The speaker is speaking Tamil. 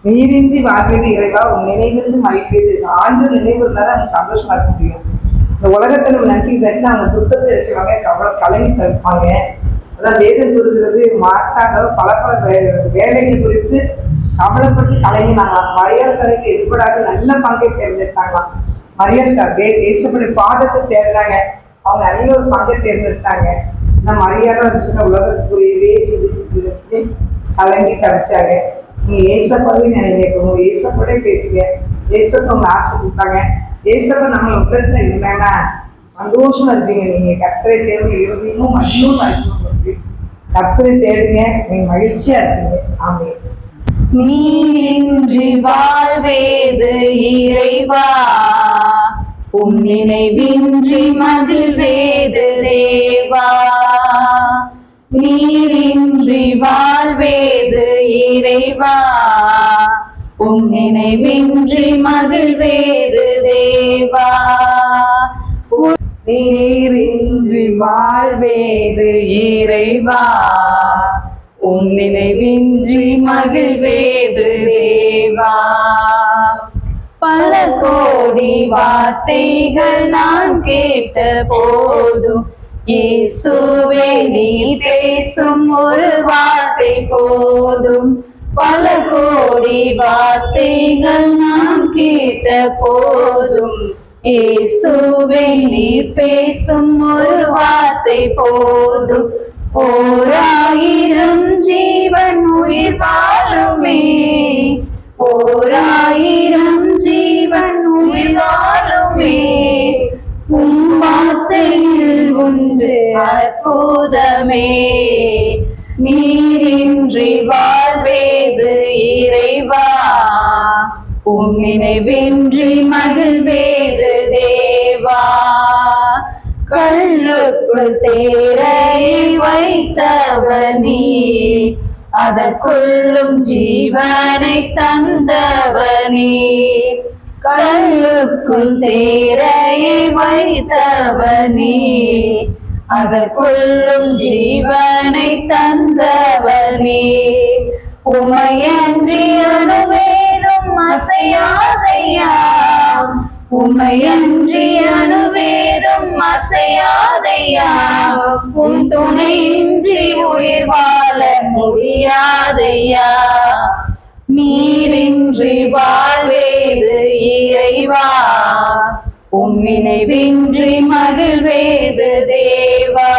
நீரின்றி வாழ்வது இறைவா, உன் நினைவிருந்து மகிழ்வது. ஆண்டு நினைவு இருந்தாதான் அவங்க சந்தோஷமா இருக்க முடியும். இந்த உலகத்தை நம்ம நினைச்சுக்கிட்டாச்சுன்னா அவங்க துக்கத்தை நினைச்சுவாங்க, கலங்கி தவிப்பாங்க. அதான் வேதம் கூறுகிறது, மாற்றாக பல பல வேலைகள் குறித்து கவலைப்பட்டு கலங்கினாங்க. மரியாள் தலைக்கு எடுபடாத நல்ல பங்கை தேர்ந்தெடுத்தாங்களாம். மரியாள் தேசப்படி பாதத்தை தேர்ந்தாங்க. அவங்க நல்ல ஒரு பங்கை தேர்ந்தெடுத்தாங்க. இந்த மரியாதை உலகத்துக்குரியதே சிந்திச்சு கலங்கி தவிச்சாங்க. நீங்க ஏசப்பாவே நினைக்கணும், ஏசப்படே பேசுங்க. ஏசப்ப அவங்க ஆசை கொடுத்தாங்க. ஏசப்ப நம்ம உலகத்துல இருந்தாங்கன்னா சந்தோஷமா இருப்பீங்க. நீங்க கர்த்தரை தேவை இறுதியும் மண்ணும் நஷ்டப்படுது. கர்த்தரை தேடுங்க, நீங்க மகிழ்ச்சியா இருப்பீங்க. ஆமே. நீரின்றி வாழ்வேது இறைவா, உன் நினைவின்றி மகிழ்வேது தேவா. நீரின்றி வாழ்வேது இறைவா, உன் நினைவின்றி மகிழ்வேது தேவா. நீரின்றி வாழ்வேது இறைவா, உன் நினைவின்றி மகிழ்வேது தேவா. பல கோடி வார்த்தைகள் நான் கேட்ட போதும் இயேசுவே நீ பேசும் ஒரு வார்த்தை போதும். பல கோடி வார்த்தைகள் நான் கேட்ட போதும் இயேசுவே நீ பேசும் ஒரு வார்த்தை போதும். ஓராயிரம் ஜீவன் உயிர் வாழுமே, ஓராயிரம் ஜீவன் உயிர் வாழுமே. உன் வார்த்தையில் உண்டு அற்புதமே. நீரின்றி வாழ்வேது இறைவா, உன் நினைவின்றி மகிழ்வேது தேவா. கல்லுக்குள் தேரையை வைத்தவனே, அதற்குள்ளும் ஜீவனை தந்தவனே. கல்லுக்குள் தேரையை வைத்தவனே, அதற்குள்ளும் ஜீவனை தந்தவனே. உமையன்றி அணுவேலும் அசையாதையா, உமையன்றி அணுவேலும் அசையாதையா. உன் துணையின்றி உயிர் வாழ முடியாதையா. நீரின்றி வாழ்வேது இறைவா, உன் நினைவின்றி மகிழ்வேது தேவா.